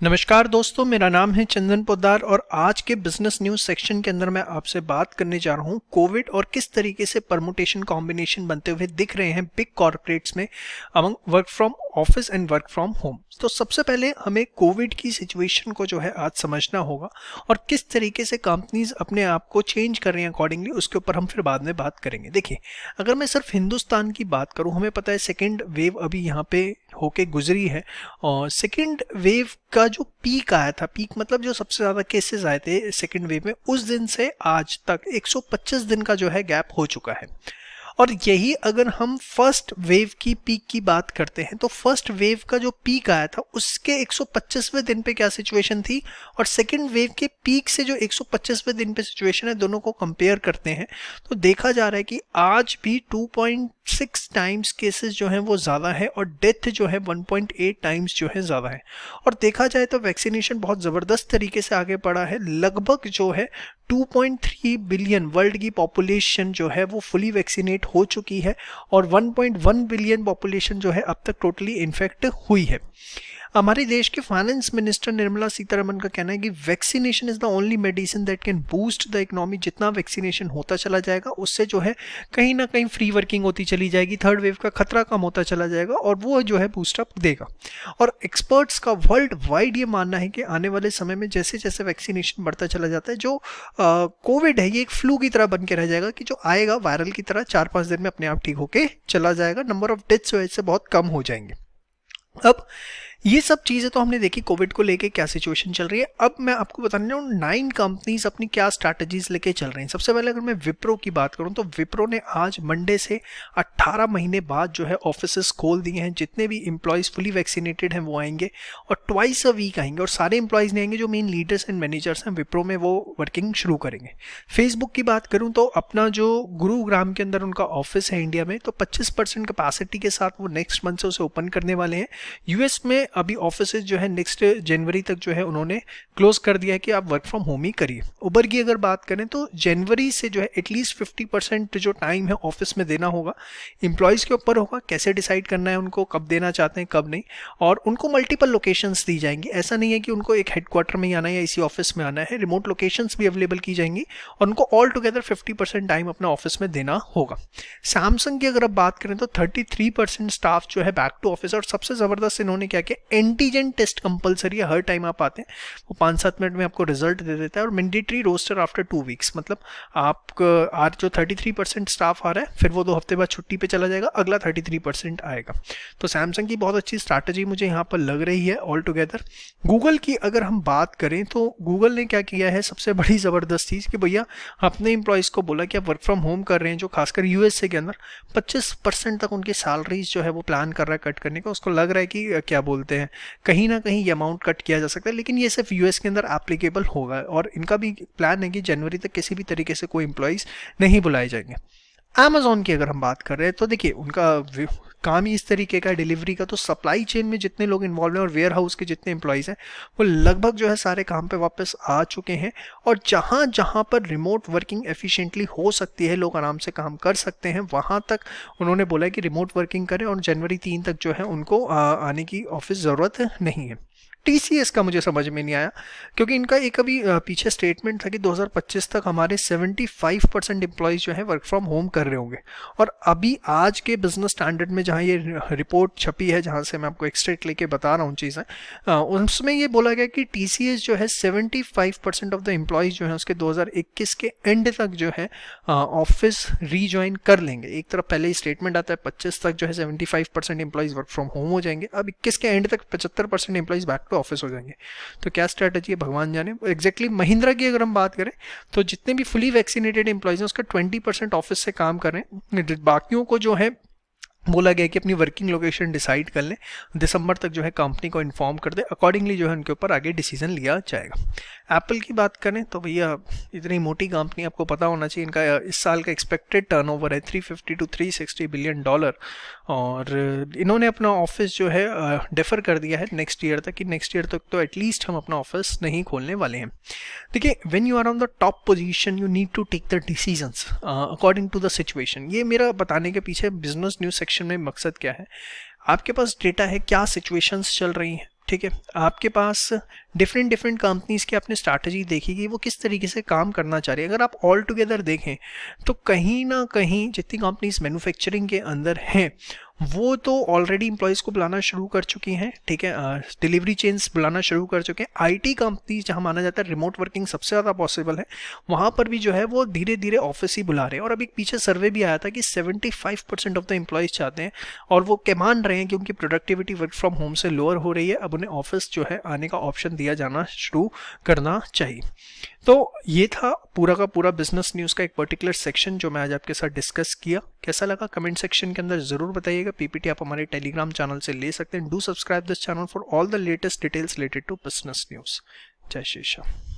नमस्कार दोस्तों, मेरा नाम है चंदन पोद्दार और आज के बिजनेस न्यूज सेक्शन के अंदर मैं आपसे बात करने जा रहा हूं कोविड और किस तरीके से परमुटेशन कॉम्बिनेशन बनते हुए दिख रहे हैं बिग कॉर्पोरेट्स में among work from office and work from home. तो सबसे पहले हमें कोविड की सिचुएशन को जो है आज समझना होगा और किस तरीके से कंपनीज अपने आप को चेंज कर रही हैं अकॉर्डिंगली, उसके ऊपर हम फिर बाद में बात करेंगे। देखिए, अगर मैं सिर्फ हिंदुस्तान की बात करूं, हमें पता है सेकेंड वेव अभी यहाँ पे होके गुजरी है और सेकेंड वेव का जो पीक आया था, पीक मतलब जो सबसे ज़्यादा केसेस आए थे सेकेंड वेव में, उस दिन से आज तक 125 दिन का जो है गैप हो चुका है। और यही अगर हम फर्स्ट वेव की पीक की बात करते हैं तो फर्स्ट वेव का जो पीक आया था उसके 125वें दिन पे क्या सिचुएशन थी और सेकेंड वेव के पीक से जो 125वें दिन पे सिचुएशन है, दोनों को कंपेयर करते हैं तो देखा जा रहा है कि आज भी 2.6 टाइम्स केसेस जो हैं वो ज़्यादा है और डेथ जो है 1.8 टाइम्स जो है ज़्यादा है। और देखा जाए तो वैक्सीनेशन बहुत ज़बरदस्त तरीके से आगे बढ़ा है। लगभग जो है 2.3 बिलियन वर्ल्ड की पॉपुलेशन जो है वो फुली वैक्सीनेट हो चुकी है और 1.1 बिलियन पॉपुलेशन जो है अब तक टोटली इन्फेक्ट हुई है। हमारे देश के फाइनेंस मिनिस्टर निर्मला सीतारमन का कहना है कि vaccination is the only medicine that can boost the economy. जितना वैक्सीनेशन होता चला जाएगा उससे जो है कहीं ना कहीं फ्री वर्किंग होती चली जाएगी, थर्ड वेव का खतरा कम होता चला जाएगा और वो जो है बूस्टअप देगा। और एक्सपर्ट्स का वर्ल्ड वाइड ये मानना है कि आने वाले समय में जैसे जैसे वैक्सीनेशन बढ़ता चला जाता है, जो कोविड है ये एक फ्लू की तरह बन के रह जाएगा कि जो आएगा वायरल की तरह 4-5 दिन में अपने आप ठीक होके चला जाएगा। नंबर ऑफ डेथ्स वजह से बहुत कम हो जाएंगे। अब ये सब चीज़ें तो हमने देखी कोविड को लेके क्या सिचुएशन चल रही है। अब मैं आपको बताने जा रहा हूँ 9 कंपनीज अपनी क्या स्ट्रैटेजीज लेके चल रही हैं। सबसे पहले अगर मैं विप्रो की बात करूँ तो विप्रो ने आज मंडे से 18 महीने बाद जो है ऑफिसेस खोल दिए हैं। जितने भी एम्प्लॉयज़ फुली वैक्सीनेटेड हैं वो आएंगे और ट्वाइस अ वीक आएंगे और सारे एम्प्लॉयज़ नहीं आएंगे, जो मेन लीडर्स एंड मैनेजर्स हैं विप्रो में वो वर्किंग शुरू करेंगे। फेसबुक की बात करूँ तो अपना जो गुरुग्राम के अंदर उनका ऑफिस है इंडिया में, तो 25% कैपेसिटी के साथ वो नेक्स्ट मंथ से उसे ओपन करने वाले हैं। यूएस में अभी ऑफिस जो है नेक्स्ट जनवरी तक जो है उन्होंने क्लोज कर दिया है कि आप वर्क फ्रॉम होम ही करिए। उबर की अगर बात करें तो जनवरी से जो है एटलीस्ट 50% जो टाइम है ऑफिस में देना होगा। एम्प्लॉयज़ के ऊपर होगा कैसे डिसाइड करना है उनको, कब देना चाहते हैं कब नहीं। और उनको मल्टीपल लोकेशंस दी जाएंगी, ऐसा नहीं है कि उनको एक हेडक्वार्टर में ही आना है या इसी ऑफिस में आना है। रिमोट लोकेशंस भी अवेलेबल की जाएंगी और उनको ऑल टुगेदर 50% टाइम अपना ऑफिस में देना होगा। सैमसंग की अगर आप बात करें तो 33% स्टाफ जो है बैक टू ऑफिस। और सबसे ज़बरदस्त इन्होंने क्या किया, एंटीजन टेस्ट कंपलसरी है। हर टाइम आप आते हैं वो 5-7 मिनट में आपको रिजल्ट दे देता है और मैंडेटरी रोस्टर आफ्टर 2 वीक्स। मतलब आप आज जो 33% स्टाफ आ रहा है फिर वो 2 हफ्ते बाद छुट्टी पे चला जाएगा, अगला 33% आएगा। तो सैमसंग की बहुत अच्छी स्ट्रैटेजी मुझे यहाँ पर लग रही है ऑल टुगेदर। गूगल की अगर हम बात करें तो गूगल ने क्या किया है, सबसे बड़ी ज़बरदस्त चीज़ कि भैया अपने एम्प्लॉयज़ को बोला कि आप वर्क फ्रॉम होम कर रहे हैं, जो खासकर यूएसए के अंदर 25% तक उनकी सैलरीज जो है वो प्लान कर रहा है कट करने का। उसको लग रहा है कि क्या बोलते हैं, कहीं ना कहीं ये अमाउंट कट किया जा सकता है, लेकिन ये सिर्फ यूएस के अंदर एप्लीकेबल होगा और इनका भी प्लान है कि जनवरी तक किसी भी तरीके से कोई एम्प्लॉयज़ नहीं बुलाए जाएंगे। अमेज़ॉन की अगर हम बात कर रहे हैं तो देखिए उनका काम ही इस तरीके का डिलीवरी का, तो सप्लाई चेन में जितने लोग इन्वॉल्व हैं और वेयर हाउस के जितने एम्प्लॉयज़ हैं वो लगभग जो है सारे काम पे वापस आ चुके हैं। और जहाँ जहाँ पर रिमोट वर्किंग एफिशिएंटली हो सकती है, लोग आराम से काम कर सकते हैं, वहाँ तक उन्होंने बोला है कि रिमोट वर्किंग करें और जनवरी 3 तक जो है उनको आने की ऑफिस ज़रूरत नहीं है। टीसीएस का मुझे समझ में नहीं आया क्योंकि इनका एक अभी पीछे स्टेटमेंट था कि 2025 तक हमारे 75% एम्प्लॉयज़ जो है वर्क फ्रॉम होम कर रहे होंगे। और अभी आज के बिजनेस स्टैंडर्ड में जहाँ ये रिपोर्ट छपी है, जहाँ से मैं आपको एक्सट्रैक्ट लेके बता रहा हूँ चीज़ें, उसमें ये बोला गया कि टीसीएस जो है 75% ऑफ द एम्प्लॉयज़ जो है उसके 2021 के एंड तक जो है ऑफिस रीज्वाइन कर लेंगे। एक तरफ पहले ही स्टेटमेंट आता है 25 तक जो है 75% एम्प्लॉयज़ वर्क फ्रॉम होम हो जाएंगे, अब 21 के एंड तक 75% एम्प्लॉयज़ बैक ऑफिस हो जाएंगे। तो क्या स्ट्रैटेजी है भगवान जाने। एग्जैक्टली महिंद्रा की अगर हम बात करें तो जितने भी फुली वैक्सीनेटेड एम्प्लॉयज हैं उसका 20% ऑफिस से काम कर रहे हैं। बाकियों को जो है बोला गया कि अपनी वर्किंग लोकेशन डिसाइड कर लें, दिसंबर तक जो है कंपनी को इन्फॉर्म कर दे, अकॉर्डिंगली जो है उनके ऊपर आगे डिसीजन लिया जाएगा। एप्पल की बात करें तो भैया इतनी मोटी कंपनी, आपको पता होना चाहिए इनका इस साल का एक्सपेक्टेड टर्नओवर है 350 to 360 बिलियन डॉलर और इन्होंने अपना ऑफिस जो है डेफर कर दिया है नेक्स्ट ईयर तक, कि नेक्स्ट ईयर तक तो एटलीस्ट हम अपना ऑफिस नहीं खोलने वाले हैं। देखिए, when you are on the top position you need to take the decisions according to the situation. ये मेरा बताने के पीछे बिजनेस न्यूज सेक्शन में मकसद क्या है, आपके पास डेटा है, क्या सिचुएशंस चल रही हैं, ठीक है, आपके पास डिफरेंट डिफरेंट कंपनीज की आपने स्ट्रैटेजी देखी कि वो किस तरीके से काम करना चाह रही है। अगर आप ऑल टुगेदर देखें तो कहीं ना कहीं जितनी कंपनीज मैन्युफैक्चरिंग के अंदर हैं वो तो ऑलरेडी एम्प्लॉयज़ को बुलाना शुरू कर चुकी हैं, ठीक है, डिलीवरी चेन्स बुलाना शुरू कर चुके हैं। आईटी कंपनीज जहां माना जाता है रिमोट वर्किंग सबसे ज़्यादा पॉसिबल है, वहां पर भी जो है वो धीरे धीरे ऑफिस ही बुला रहे हैं। और अभी पीछे सर्वे भी आया था कि 75% ऑफ द एम्प्लॉयज़ चाहते हैं और वो क्या मान रहे हैं कि उनकी प्रोडक्टिविटी वर्क फ्रॉम होम से लोअर हो रही है, अब उन्हें ऑफिस जो है आने का ऑप्शन दिया जाना शुरू करना चाहिए। तो ये था पूरा का पूरा बिजनेस न्यूज़ का एक पर्टिकुलर सेक्शन जो मैं आज आपके साथ डिस्कस किया। कैसा लगा कमेंट सेक्शन के अंदर ज़रूर बताइएगा। पीपीटी आप हमारे टेलीग्राम चैनल से ले सकते हैं। Do subscribe this channel for all the latest details related to business news. जय श्री श्याम।